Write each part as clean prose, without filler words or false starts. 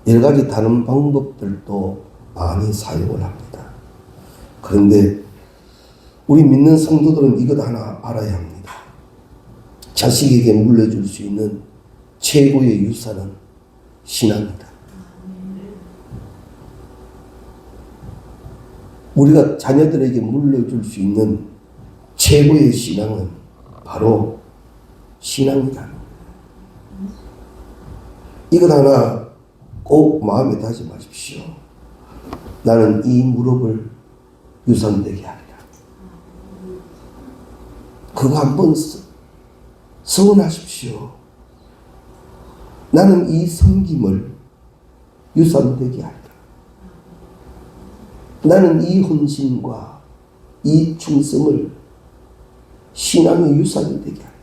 여러 가지 다른 방법들도 많이 사용을 합니다. 그런데 우리 믿는 성도들은 이것 하나 알아야 합니다. 자식에게 물려줄 수 있는 최고의 유산은 신앙이다. 우리가 자녀들에게 물려줄 수 있는 최고의 신앙은 바로 신앙이다. 이것 하나 꼭 마음에 다짐하십시오. 나는 이 무릎을 유산되게 하리라. 그거 한번 서원하십시오. 나는 이 섬김을 유산되게 하리라. 나는 이 헌신과 이 충성을 신앙의 유산이 되게 하리라.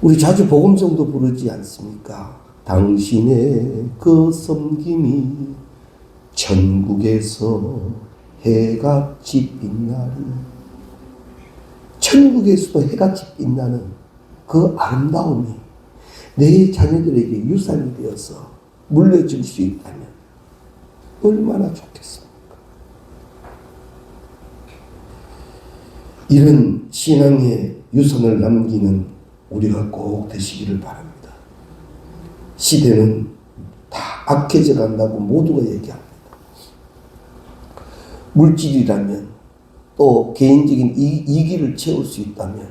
우리 자주 복음성도 부르지 않습니까? 당신의 그 섬김이 천국에서 해같이 빛나리. 천국에서도 해같이 빛나는 그 아름다움이 내 자녀들에게 유산이 되어서 물려줄 수 있다면 얼마나 좋겠습니까? 이런 신앙의 유산을 남기는 우리가 꼭 되시기를 바랍니다. 시대는 다 악해져 간다고 모두가 얘기합니다. 물질이라면 또 개인적인 이기를 채울 수 있다면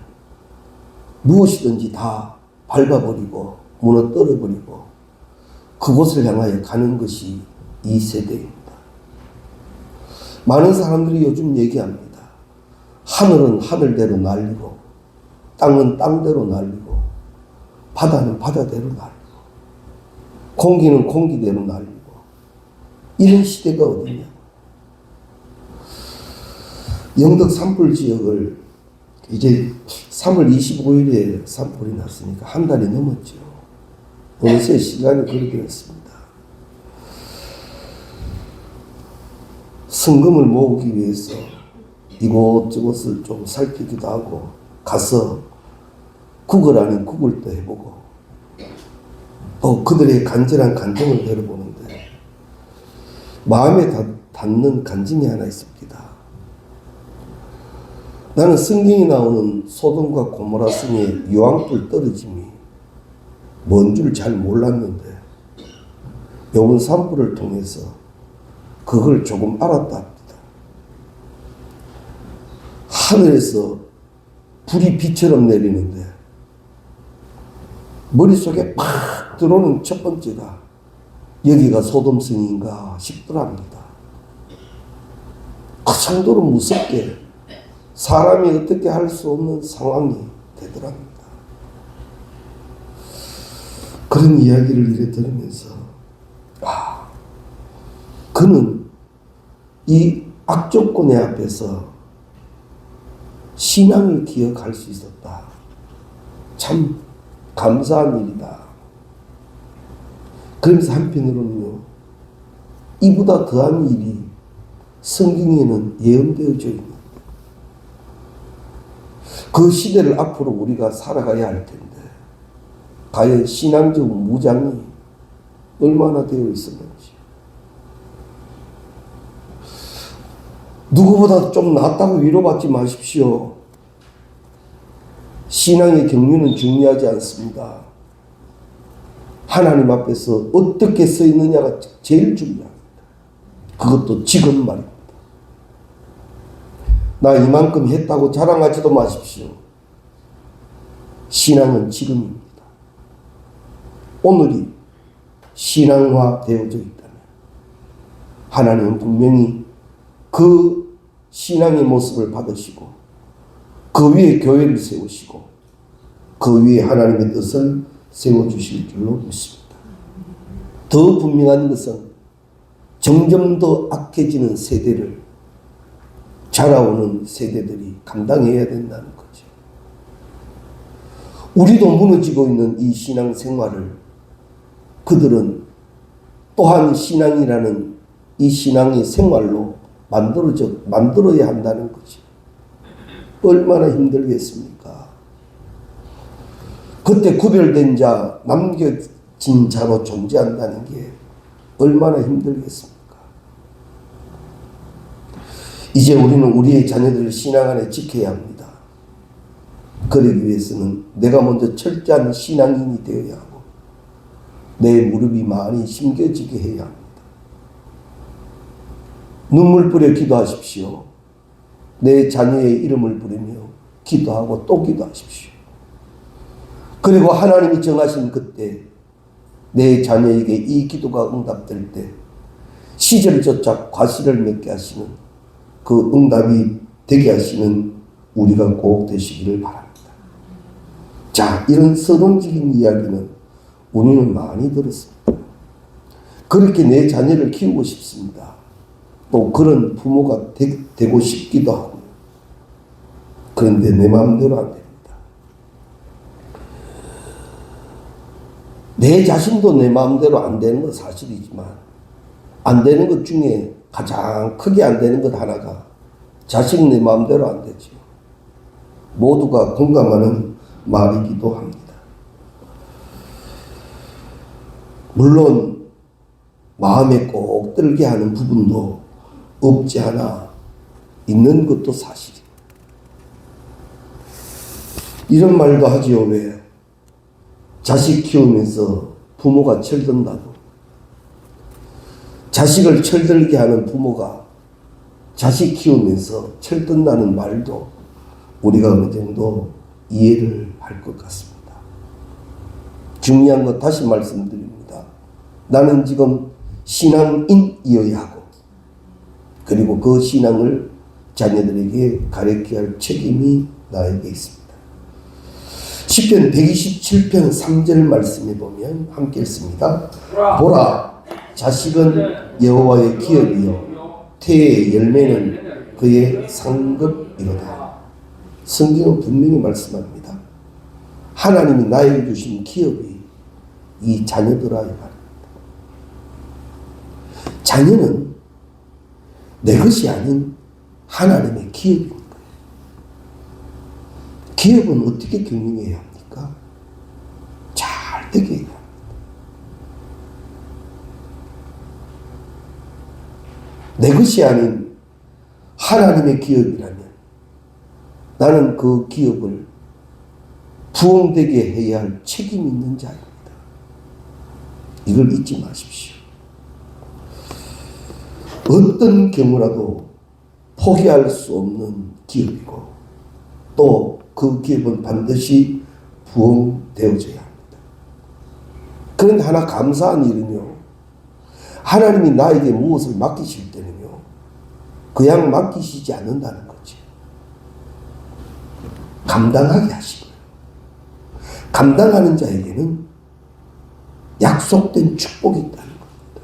무엇이든지 다 밟아버리고 무너뜨려버리고 그곳을 향하여 가는 것이 이 세대입니다. 많은 사람들이 요즘 얘기합니다. 하늘은 하늘대로 날리고 땅은 땅대로 날리고 바다는 바다대로 날리고 공기는 공기대로 날리고 이런 시대가 어디냐. 영덕 산불 지역을 이제 3월 25일에 산불이 났으니까 한 달이 넘었죠. 어느새 시간이 그렇게 됐습니다. 성금을 모으기 위해서 이곳저곳을 좀 살피기도 하고 가서 구걸 아닌 구걸도 해보고 또 그들의 간절한 간증을 들어보는데 마음에 닿는 간증이 하나 있습니다. 나는 성경이 나오는 소돔과 고모라 성의 유황불 떨어짐이 뭔 줄 잘 몰랐는데 요번 산불을 통해서 그걸 조금 알았다 합니다. 하늘에서 불이 비처럼 내리는데 머릿속에 팍 들어오는 첫 번째가 여기가 소돔성인가 싶더랍니다. 그 정도로 무섭게 사람이 어떻게 할 수 없는 상황이 되더랍니다. 그런 이야기를 이래 들으면서 그는 이 악조건의 앞에서 신앙을 기억할 수 있었다. 참 감사한 일이다. 그러면서 한편으로는요, 이보다 더한 일이 성경에는 예언되어져 있는 그 시대를 앞으로 우리가 살아가야 할 텐데 과연 신앙적 무장이 얼마나 되어 있었는지 누구보다 좀 낫다고 위로받지 마십시오. 신앙의 경륜은 중요하지 않습니다. 하나님 앞에서 어떻게 서 있느냐가 제일 중요합니다. 그것도 지금 말입니다. 나 이만큼 했다고 자랑하지도 마십시오. 신앙은 지금입니다. 오늘이 신앙화 되어져 있다면 하나님은 분명히 그 신앙의 모습을 받으시고 그 위에 교회를 세우시고 그 위에 하나님의 뜻을 세워주실 줄로 믿습니다. 더 분명한 것은 점점 더 악해지는 세대를 자라오는 세대들이 감당해야 된다는 거죠. 우리도 무너지고 있는 이 신앙 생활을 그들은 또한 신앙이라는 이 신앙의 생활로 만들어야 한다는 거죠. 얼마나 힘들겠습니까? 그때 구별된 자, 진짜로 존재한다는 게 얼마나 힘들겠습니까? 이제 우리는 우리의 자녀들을 신앙 안에 지켜야 합니다. 그러기 위해서는 내가 먼저 철저한 신앙인이 되어야 하고 내 무릎이 많이 심겨지게 해야 합니다. 눈물 뿌려 기도하십시오. 내 자녀의 이름을 부르며 기도하고 또 기도하십시오. 그리고 하나님이 정하신 그때 내 자녀에게 이 기도가 응답될 때 시절조차 과실을 맺게 하시는 그 응답이 되게 하시는 우리가 꼭 되시기를 바랍니다. 자, 이런 서론적인 이야기는 우리는 많이 들었습니다. 그렇게 내 자녀를 키우고 싶습니다. 또 그런 부모가 되고 싶기도 하고. 그런데 내 마음대로 안 됩니다. 내 자신도 내 마음대로 안 되는 건 사실이지만 안 되는 것 중에 가장 크게 안 되는 것 하나가 자식 내 마음대로 안 되죠. 모두가 공감하는 말이기도 합니다. 물론 마음에 꼭 들게 하는 부분도 없지 않아 있는 것도 사실이에요. 이런 말도 하지요. 왜? 자식 키우면서 부모가 철든다고. 자식을 철들게 하는 부모가 자식 키우면서 철든다는 말도 우리가 어느 정도 이해를 할 것 같습니다. 중요한 것 다시 말씀드립니다. 나는 지금 신앙인이어야 하고 그리고 그 신앙을 자녀들에게 가르쳐야 할 책임이 나에게 있습니다. 시편 127편 3절 말씀에 보면 함께 읽습니다. 보라, 자식은 여호와의 기업이요 태의 열매는 그의 상급이로다. 성경은 분명히 말씀합니다. 하나님이 나에게 주신 기업이 이 자녀들아 이 말입니다. 자녀는 내 것이 아닌 하나님의 기업인 거예요. 기업은 어떻게 경영해야 합니까? 잘 되게 해야 합니다. 내 것이 아닌 하나님의 기업이라면 나는 그 기업을 부흥되게 해야 할 책임이 있는 자입니다. 이걸 잊지 마십시오. 어떤 경우라도 포기할 수 없는 기업이고 또 그 기업은 반드시 부흥되어져야 합니다. 그런데 하나 감사한 일은요. 하나님이 나에게 무엇을 맡기실 때는요. 그냥 맡기시지 않는다는 거죠. 감당하게 하시고요. 감당하는 자에게는 약속된 축복이 있다는 겁니다.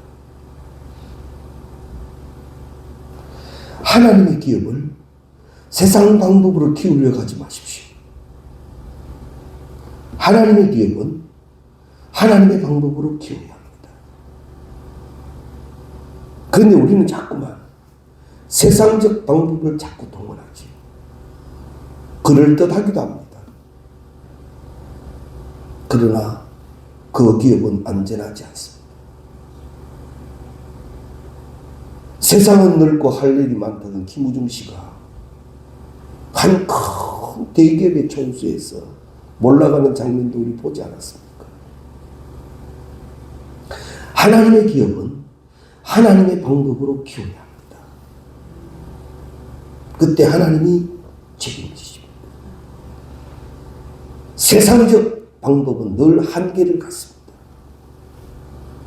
하나님의 기업을 세상 방법으로 키우려고 하지 마십시오. 하나님의 기업은 하나님의 방법으로 키워야 합니다. 그런데 우리는 자꾸만 세상적 방법을 자꾸 동원하지. 그럴듯하기도 합니다. 그러나 그 기업은 안전하지 않습니다. 세상은 넓고 할 일이 많다던 김우중 씨가 한 큰 대기업의 총수에서 몰락하는 장면도 우리 보지 않았습니까? 하나님의 기업은 하나님의 방법으로 키워야 합니다. 그때 하나님이 책임지십니다. 세상적 방법은 늘 한계를 갖습니다.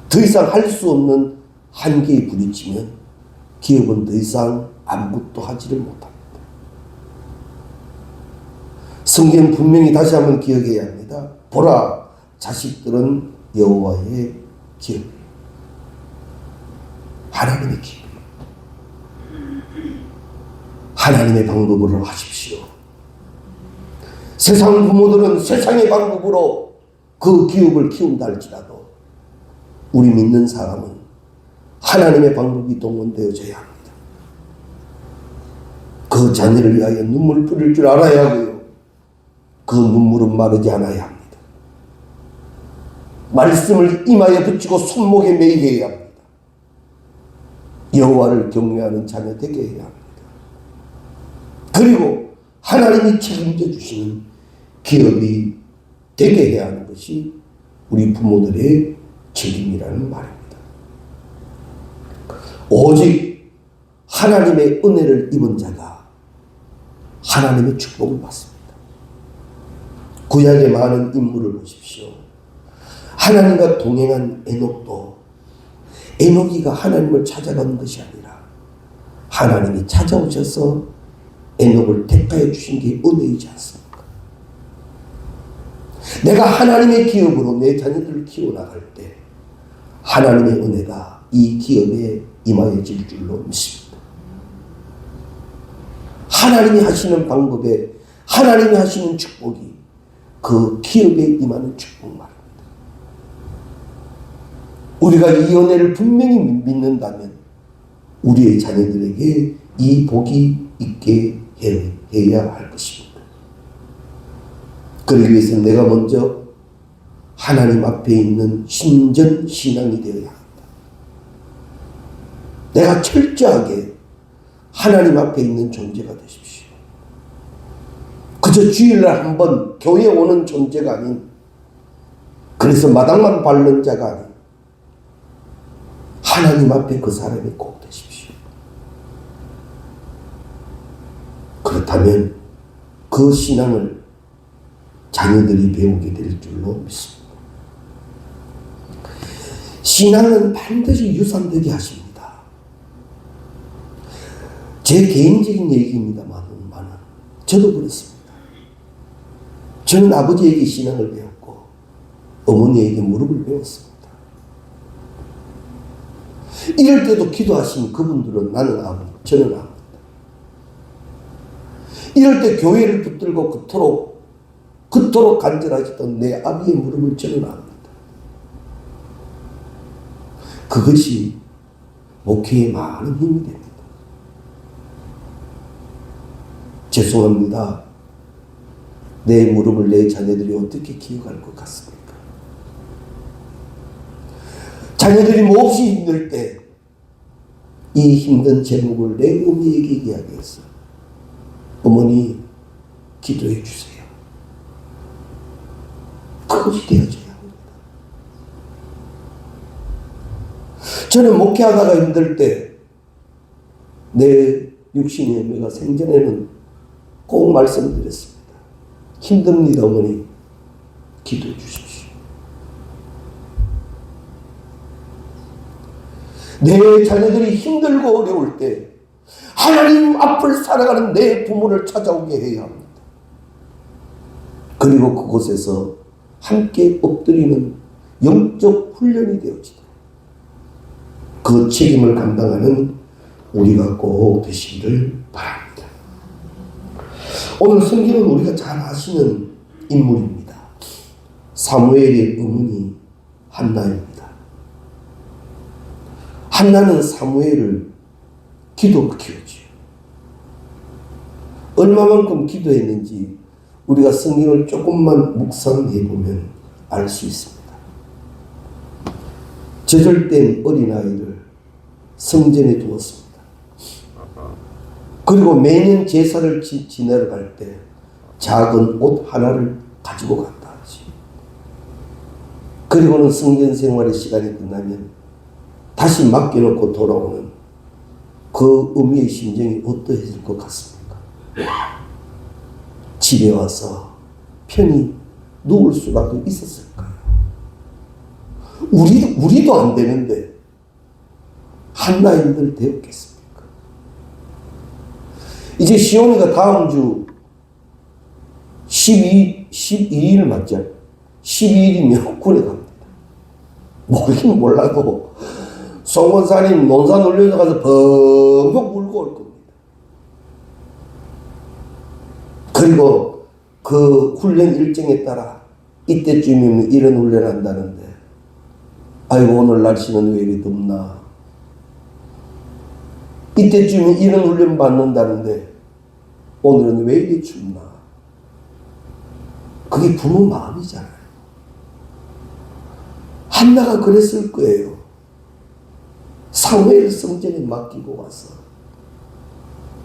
더 이상 할 수 없는 한계에 부딪히면 기업은 더 이상 아무것도 하지를 못합니다. 성경 분명히 다시 한번 기억해야 합니다. 보라, 자식들은 여호와의 기업. 하나님의 기업. 하나님의 방법으로 하십시오. 세상 부모들은 세상의 방법으로 그 기업을 키운다 할지라도 우리 믿는 사람은 하나님의 방법이 동원되어져야 합니다. 그 자녀를 위하여 눈물 뿌릴 줄 알아야 하고요. 그 눈물은 마르지 않아야 합니다. 말씀을 이마에 붙이고 손목에 매이게 해야 합니다. 여호와를 경외하는 자녀 되게 해야 합니다. 그리고 하나님이 책임져 주시는 기업이 되게 해야 하는 것이 우리 부모들의 책임이라는 말입니다. 오직 하나님의 은혜를 입은 자가 하나님의 축복을 받습니다. 구약의 많은 인물을 보십시오. 하나님과 동행한 에녹도 에녹이가 하나님을 찾아가는 것이 아니라 하나님이 찾아오셔서 에녹을 택하여 주신 게 은혜이지 않습니까? 내가 하나님의 기업으로 내 자녀들을 키워나갈 때 하나님의 은혜가 이 기업에 임하여질 줄로 믿습니다. 하나님이 하시는 방법에 하나님이 하시는 축복이 그 기업에 임하는 축복 말입니다. 우리가 이 은혜를 분명히 믿는다면 우리의 자녀들에게 이 복이 있게 해야 할 것입니다. 그러기 위해서 내가 먼저 하나님 앞에 있는 신전 신앙이 되어야 합니다. 내가 철저하게 하나님 앞에 있는 존재가 되십시오. 그저 주일날 한번 교회에 오는 존재가 아닌, 그래서 마당만 밟는 자가 아닌 하나님 앞에 그 사람이 꼭 되십시오. 그렇다면 그 신앙을 자녀들이 배우게 될 줄로 믿습니다. 신앙은 반드시 유산되게 하십니다. 제 개인적인 얘기입니다만 저도 그렇습니다. 저는 아버지에게 신앙을 배웠고 어머니에게 무릎을 배웠습니다. 이럴 때도 기도하시는 그분들은 나는 아무, 저는 아무다. 이럴 때 교회를 붙들고 그토록 간절하시던 내 아비의 무릎을 저는 압니다. 그것이 목회에 많은 힘이 됩니다. 죄송합니다. 내 무릎을 내 자녀들이 어떻게 기억할 것 같습니까? 자녀들이 몹시 힘들 때 이 힘든 제목을 내 어머니에게 이야기했어요. 어머니, 기도해 주세요. 그것이 되어져야 합니다. 저는 목회하다가 힘들 때 내 육신의 어머니가 생전에는 꼭 말씀드렸습니다. 힘듭니다, 어머니. 기도해 주십시오. 내 자녀들이 힘들고 어려울 때 하나님 앞을 살아가는 내 부모를 찾아오게 해야 합니다. 그리고 그곳에서 함께 엎드리는 영적 훈련이 되어지도록 그 책임을 감당하는 우리가 꼭 되시기를 바랍니다. 오늘 성경은 우리가 잘 아시는 인물입니다. 사무엘의 어머니 한나입니다. 한나는 사무엘을 기도로 키웠지요. 얼마만큼 기도했는지 우리가 성경을 조금만 묵상해 보면 알 수 있습니다. 저절된 어린아이를 성전에 두었습니다. 그리고 매년 제사를 지내러 갈 때 작은 옷 하나를 가지고 갔다 하지. 그리고는 성전 생활의 시간이 끝나면 다시 맡겨놓고 돌아오는 그 어미의 심정이 어떠했을 것 같습니까? 집에 와서 편히 누울 수라도 있었을까요? 우리도 안 되는데 한나인들 되었겠습니까? 이제 시온이가 다음 주 12일 맞죠? 12일이면 군에 갑니다. 모르긴 몰라도 송건사님 논산 올려서 가서 펑펑 울고 올 겁니다. 그리고 그 훈련 일정에 따라 이때쯤이면 이런 훈련 한다는데 아이고 오늘 날씨는 왜 이리 덥나, 이때쯤이면 이런 훈련 받는다는데 오늘은 왜 이리 춥나. 그게 부모 마음이잖아요. 한나가 그랬을 거예요. 사무엘 성전에 맡기고 와서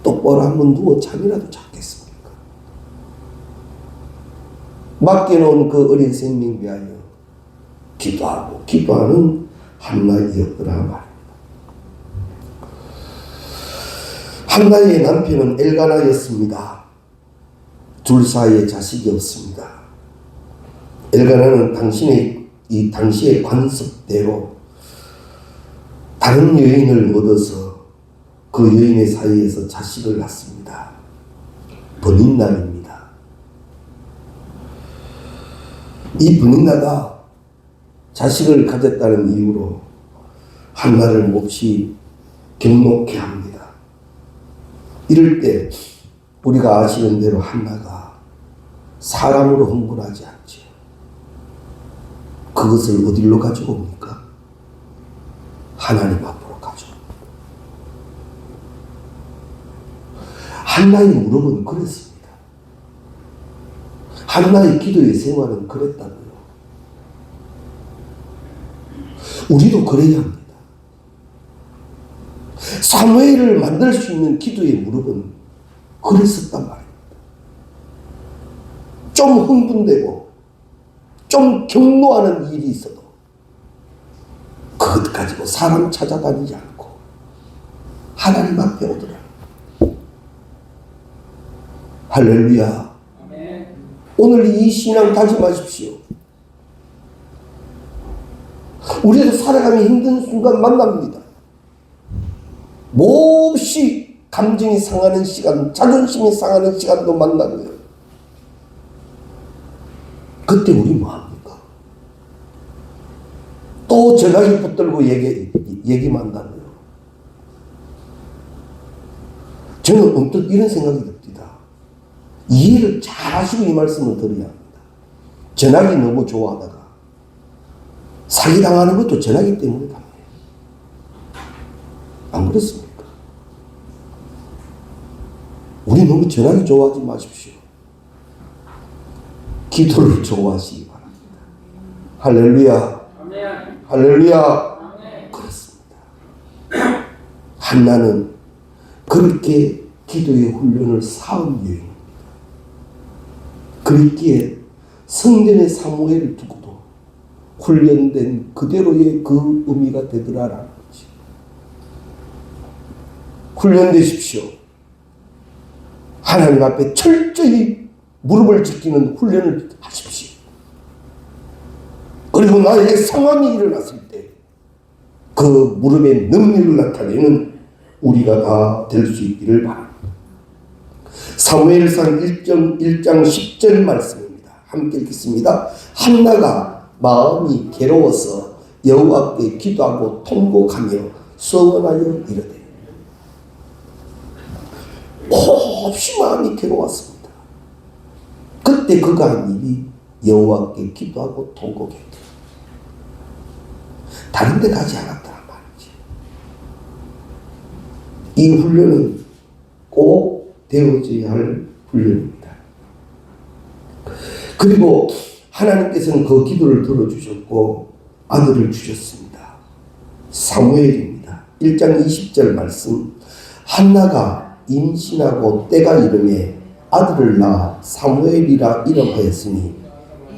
똑바로 한번 누워 잠이라도 잤겠습니까? 맡겨놓은 그 어린 생명 위하여 기도하고 기도하는 한나이었더라 말입니다. 한나의 남편은 엘가나였습니다. 둘 사이에 자식이 없습니다. 엘가나는 당시의 관습대로 다른 여인을 얻어서 그 여인의 사이에서 자식을 낳습니다. 버닌나입니다. 이 버닌나가 자식을 가졌다는 이유로 한나를 몹시 경록해 합니다. 이럴 때 우리가 아시는 대로 한나가 사람으로 흥분하지 않죠. 그것을 어디로 가지고 옵니까? 하나님 앞으로 가져옵니다. 한나의 무릎은 그랬습니다. 한나의 기도의 생활은 그랬다고요. 우리도 그래야 합니다. 사무엘을 만들 수 있는 기도의 무릎은 그랬었단 말입니다. 좀 흥분되고 좀 경노하는 일이 있어도 그것 가지고 사람 찾아다니지 않고 하나님 앞에 오더라. 할렐루야. 오늘 이 신앙 다짐하십시오. 우리도 살아가면 힘든 순간 만납니다. 몹시 감정이 상하는 시간, 자존심이 상하는 시간도 만나고요. 그때 우리 뭐합니까? 또 전화기 붙들고 얘기만 한다고요. 저는 언뜻 이런 생각이 듭니다. 이해를 잘 하시고 이 말씀을 드려야 합니다. 전화기 너무 좋아하다가 사기당하는 것도 전화기 때문에 당해요. 안 그렇습니까? 우리 너무 전화기 좋아하지 마십시오. 기도를 좋아하시기 바랍니다. 할렐루야. 할렐루야. 그렇습니다. 한나는 그렇게 기도의 훈련을 쌓은 여인입니다. 그랬기에 성전의 사무엘을 두고도 훈련된 그대로의 그 의미가 되더라라는 거지. 훈련되십시오. 하나님 앞에 철저히 무릎을 지키는 훈련을 하십시오. 그리고 나에게 상황이 일어났을 때 그 무릎의 능력을 나타내는 우리가 다 될 수 있기를 바랍니다. 사무엘상 1장 10절 말씀입니다. 함께 읽겠습니다. 한나가 마음이 괴로워서 여호와께 기도하고 통곡하며 서원하여 이르되. 몹시 마음이 괴로웠습니다. 그때 그가 한 일이 여호와께 기도하고 통곡했다. 다른 데 가지 않았다는 말이지. 이 훈련은 꼭 되어져야 할 훈련입니다. 그리고 하나님께서는 그 기도를 들어주셨고 아들을 주셨습니다. 사무엘입니다. 1장 20절 말씀. 한나가 임신하고 때가 이르매 아들을 낳아 사무엘이라 이름하였으니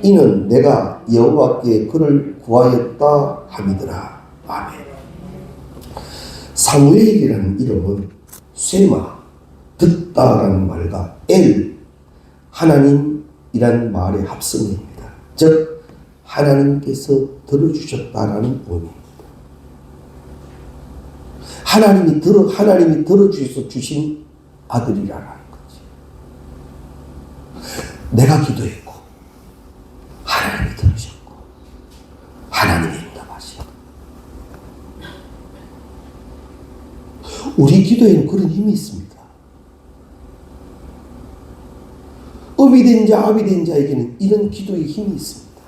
이는 내가 여호와께 그를 구하였다 함이더라. 아멘. 사무엘이라는 이름은 쇠마, 듣다라는 말과 엘, 하나님이라는 말의 합성입니다. 즉 하나님께서 들어주셨다라는 의미입니다. 하나님이 들어주셔서 주신 아들이라는 거지. 내가 기도했고 하나님이 들으셨고 하나님이 응답하시고. 우리 기도에는 그런 힘이 있습니다. 업이 된 자, 압이 된 자에게는 이런 기도의 힘이 있습니다.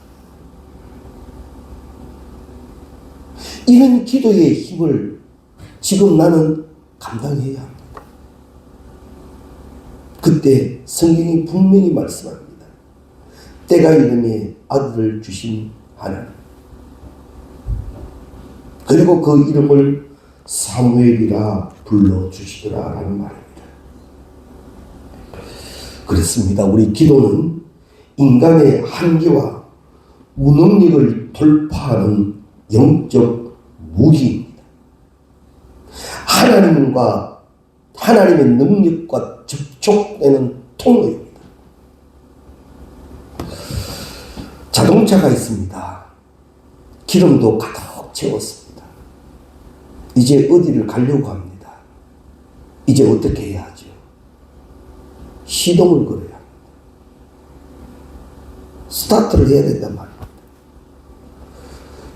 이런 기도의 힘을 지금 나는 감당해야 합니다. 그때 성경이 분명히 말씀합니다. 때가 이르매 아들을 주신 하나님. 그리고 그 이름을 사무엘이라 불러주시더라라는 말입니다. 그렇습니다. 우리 기도는 인간의 한계와 무능력을 돌파하는 영적 무기입니다. 하나님의 능력과 접촉되는 통로입니다. 자동차가 있습니다. 기름도 가득 채웠습니다. 이제 어디를 가려고 합니다. 이제 어떻게 해야 하죠? 시동을 걸어야 합니다. 스타트를 해야 된단 말입니다.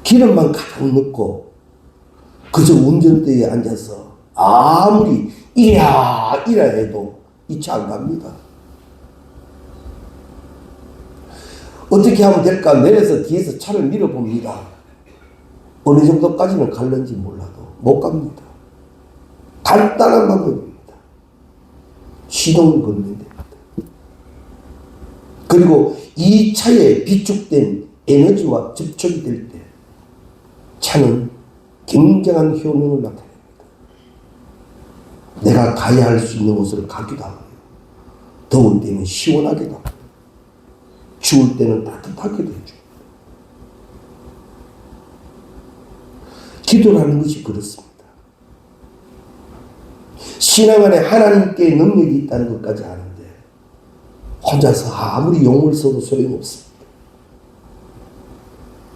기름만 가득 넣고 그저 운전대에 앉아서 아무리 이랴 해도 이 차 안 갑니다. 어떻게 하면 될까? 내려서 뒤에서 차를 밀어봅니다. 어느 정도까지는 갈는지 몰라도 못 갑니다. 간단한 방법입니다. 시동을 걸면 됩니다. 그리고 이 차에 비축된 에너지와 접촉이 될 때 차는 굉장한 효능을 나타냅니다. 내가 가야 할 수 있는 곳을 가기도 하고요. 더울 때는 시원하기도 하고 추울 때는 따뜻하기도 해줍니다. 기도라는 것이 그렇습니다. 신앙 안에 하나님께 능력이 있다는 것까지 아는데 혼자서 아무리 용을 써도 소용없습니다.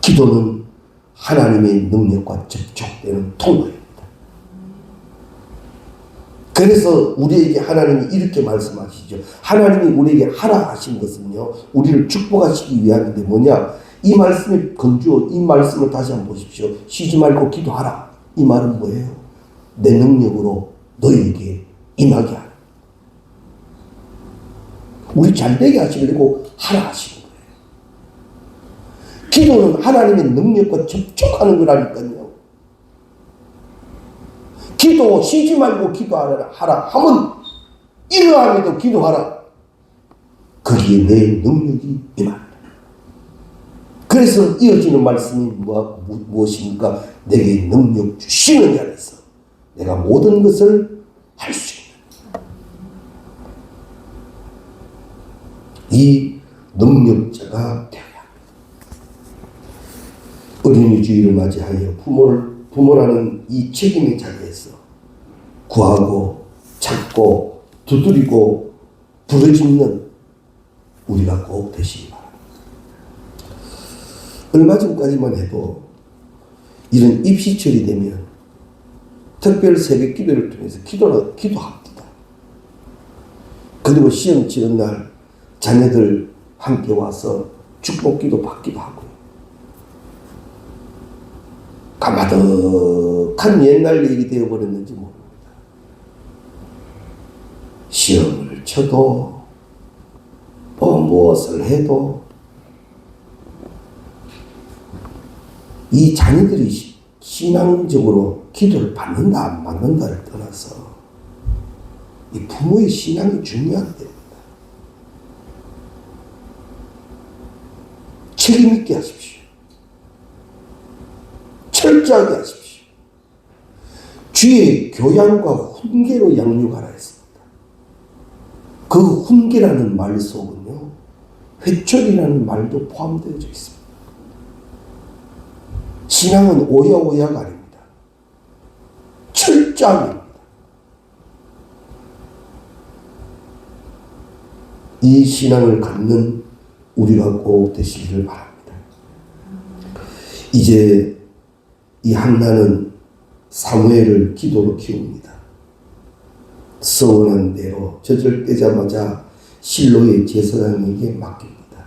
기도는 하나님의 능력과 접촉되는 통로입니다. 그래서 우리에게 하나님이 이렇게 말씀하시죠. 하나님이 우리에게 하라 하신 것은요, 우리를 축복하시기 위함인데 뭐냐? 이 말씀의 건조, 이 말씀을 다시 한번 보십시오. 쉬지 말고 기도하라. 이 말은 뭐예요? 내 능력으로 너희에게 임하게 하라. 우리 잘되게 하시려고 하라 하시는 거예요. 기도는 하나님의 능력과 접촉하는 거라니까요. 기도 쉬지 말고 기도하라 하면 이러함에도 기도하라. 거기에 내 능력이 임한다. 그래서 이어지는 말씀이 무엇입니까? 내게 능력 주시는 자에서 내가 모든 것을 할 수 있는 이 능력자가 되어야 합니다. 어린이 주일을 맞이하여 부모라는 이 책임의 자리에서 구하고 찾고 두드리고 부르짖는 우리가 꼭 되시기 바랍니다. 얼마 전까지만 해도 이런 입시철이 되면 특별 새벽 기도를 통해서 기도합니다. 그리고 시험 치는 날 자녀들 함께 와서 축복기도 받기도 하고요. 가마득한 옛날 얘기 되어버렸는지 모릅니다. 시험을 쳐도 무엇을 해도 이 자녀들이 신앙적으로 기도를 받는다 안 받는다를 떠나서 이 부모의 신앙이 중요한 때입니다. 책임 있게 하십시오. 철저하게 하십시오. 주의 교양과 훈계로 양육하라 했습니다. 그 훈계라는 말 속은요, 회초리라는 말도 포함되어져 있습니다. 신앙은 오야오야가 아닙니다. 철저함입니다. 이 신앙을 갖는 우리가 꼭 되시기를 바랍니다. 이제 이 한나는 사무엘을 기도로 키웁니다. 서원한 대로 젖을떼자마자 실로의 제사장에게 맡깁니다.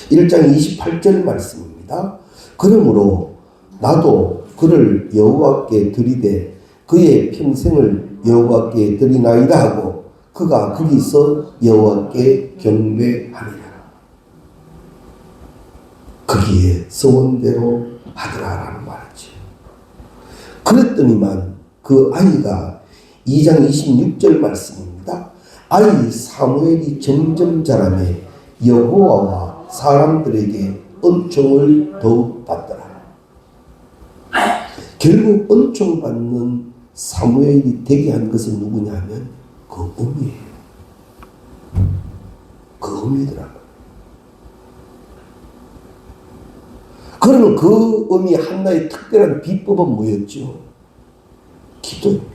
1장 28절 말씀입니다. 그러므로 나도 그를 여호와께 드리되 그의 평생을 여호와께 드리나이다 하고 그가 거기서 여호와께 경배하니라. 거기에 서원대로 하더라라는 말이죠. 그랬더니만 그 아이가 2장 26절 말씀입니다. 아이 사무엘이 점점 자라매 여호와와 사람들에게 은총을 더욱 받더라. 결국 은총받는 사무엘이 되게 한 것은 누구냐면 그 어미예요. 그 어미더라고요. 그러면 그 어미 한나의 특별한 비법은 뭐였죠? 기도입니다.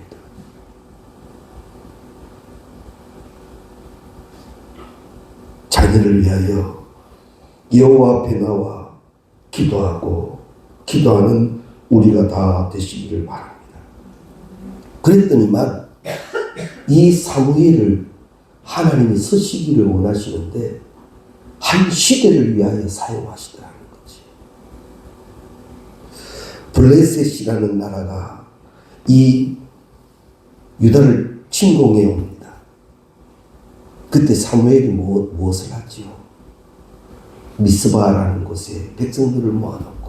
자녀를 위하여 여호와 앞에 나와 기도하고 기도하는 우리가 다 되시기를 바랍니다. 그랬더니만 이 사무엘을 하나님이 쓰시기를 원하시는데 한 시대를 위하여 사용하시더라는 거지. 블레셋이라는 나라가 이 유다를 침공해 옵니다. 그때 사무엘이 무엇을 하지요? 미스바라는 곳에 백성들을 모아놓고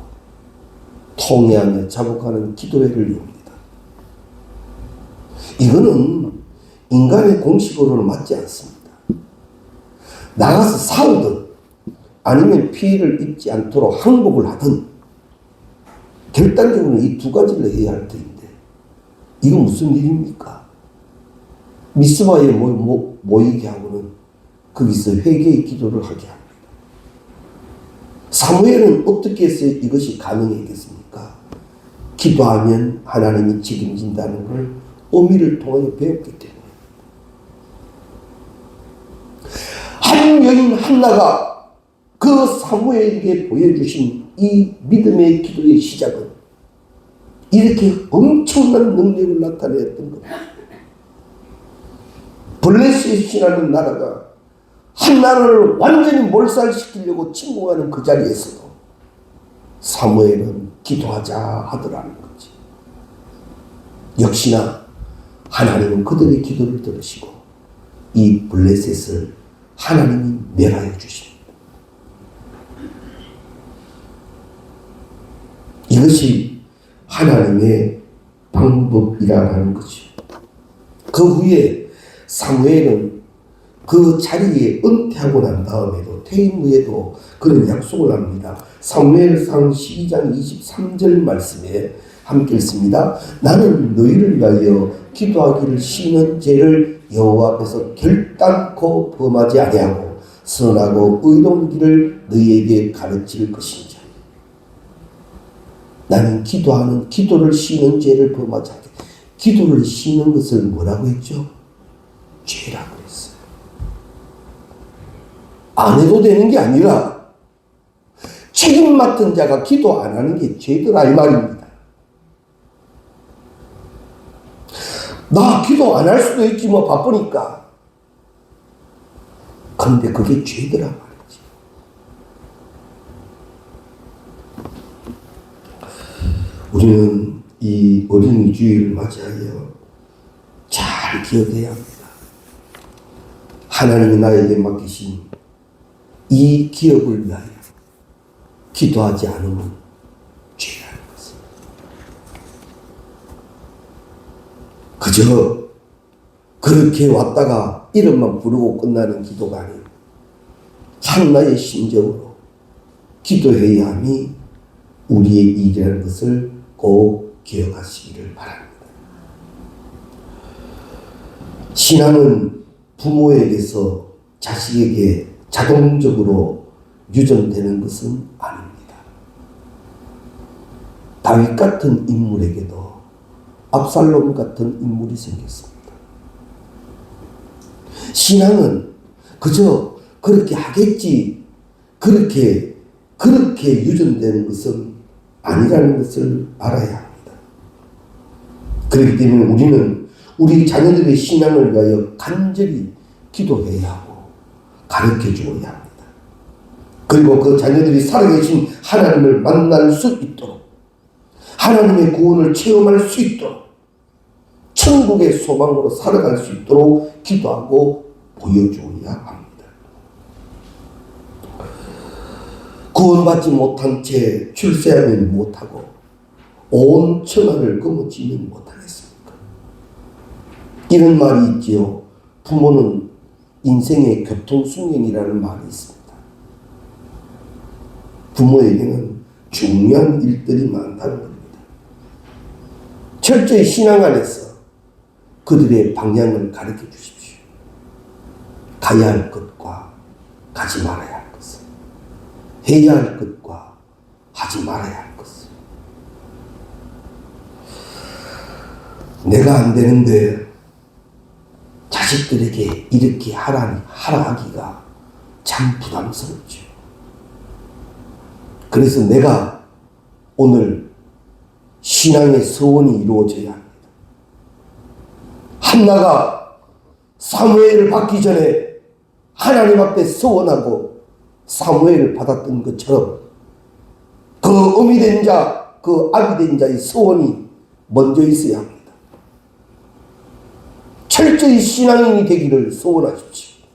통회하며 자복하는 기도회를 이룹니다. 이거는 인간의 공식으로는 맞지 않습니다. 나가서 싸우든 아니면 피해를 입지 않도록 항복을 하든 결단적으로는 이 두 가지를 해야 할 텐데 이건 무슨 일입니까? 미스바에 모이게 하고는 거기서 회개의 기도를 하게 합니다. 사무엘은 어떻게 해서 이것이 가능했겠습니까? 기도하면 하나님이 책임진다는 걸 어미를 통하여 배웠기 때문에. 한 여인 한나가 그 사무엘에게 보여주신 이 믿음의 기도의 시작은 이렇게 엄청난 능력을 나타내었던 겁니다. 블레셋이라는 나라가 한 나라를 완전히 몰살시키려고 침공하는 그 자리에서도 사무엘은 기도하자 하더라는 거지. 역시나 하나님은 그들의 기도를 들으시고 이 블레셋을 하나님이 멸하여 주십니다. 이것이 하나님의 방법이라는 거죠. 그 후에 사무엘은 그 자리에 은퇴하고 난 다음에도 퇴임 후에도 그런 약속을 합니다. 사무엘상 12장 23절 말씀에 함께 읽습니다. 나는 너희를 위하여 기도하기를 쉬는 죄를 여호와 앞에서 결단코 범하지 아니하고 선하고 의로운 길을 너희에게 가르칠 것인지. 나는 기도를 쉬는 죄를 범하지 않게. 기도를 쉬는 것을 뭐라고 했죠? 죄라고 했어요. 안 해도 되는 게 아니라 책임 맡은 자가 기도 안 하는 게 죄더라 이 말입니다. 나 기도 안 할 수도 있지 뭐 바쁘니까. 근데 그게 죄더라 말이지. 우리는 이 어린이 주일을 맞이하여 잘 기억해야 합니다. 하나님이 나에게 맡기신 이 기업을 위하여 기도하지 않으면 죄라는 것입니다. 그저 그렇게 왔다가 이름만 부르고 끝나는 기도가 아닌 한나의 심정으로 기도해야 함이 우리의 일이라는 것을 꼭 기억하시기를 바랍니다. 신앙은 부모에게서 자식에게 자동적으로 유전되는 것은 아닙니다. 다윗 같은 인물에게도 압살롬 같은 인물이 생겼습니다. 신앙은 그저 그렇게 하겠지, 그렇게 유전되는 것은 아니라는 것을 알아야 합니다. 그렇기 때문에 우리는 우리 자녀들의 신앙을 위하여 간절히 기도해야 하고 가르쳐 주어야 합니다. 그리고 그 자녀들이 살아계신 하나님을 만날 수 있도록, 하나님의 구원을 체험할 수 있도록, 천국의 소망으로 살아갈 수 있도록 기도하고 보여주어야 합니다. 구원받지 못한 채 출세하면 못하고 온 천하를 거머쥐면 못하겠습니까? 이런 말이 있지요. 부모는 인생의 교통승연이라는 말이 있습니다. 부모에게는 중요한 일들이 많다는 겁니다. 철저히 신앙 안에서 그들의 방향을 가르쳐 주십시오. 가야 할 것과 가지 말아야 할 것을, 해야 할 것과 하지 말아야 할 것을. 내가 안 되는데 자식들에게 이렇게 하라 하기가 참 부담스럽죠. 그래서 내가 오늘 신앙의 서원이 이루어져야 합니다. 한나가 사무엘을 받기 전에 하나님 앞에 서원하고 사무엘을 받았던 것처럼 그 어미 된 자, 그 아비 된 자의 서원이 먼저 있어야 합니다. 철저히 신앙인이 되기를 소원하십시오.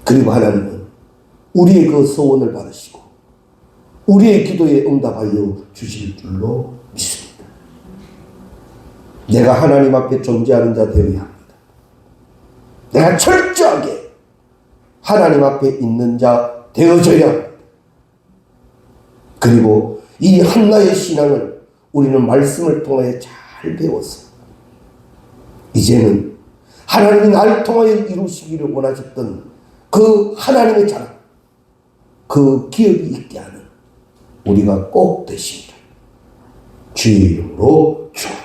그리고 하나님은 우리의 그 소원을 받으시고 우리의 기도에 응답하여 주실 줄로 믿습니다. 내가 하나님 앞에 존재하는 자 되어야 합니다. 내가 철저하게 하나님 앞에 있는 자 되어져야 합니다. 그리고 이 한나의 신앙을 우리는 말씀을 통하여 잘 배웠습니다. 이제는 하나님이 나를 통하여 이루시기를 원하셨던 그 하나님의 자랑, 그 기억이 있게 하는 우리가 꼭 되십니다. 주의 이름으로 축원합니다.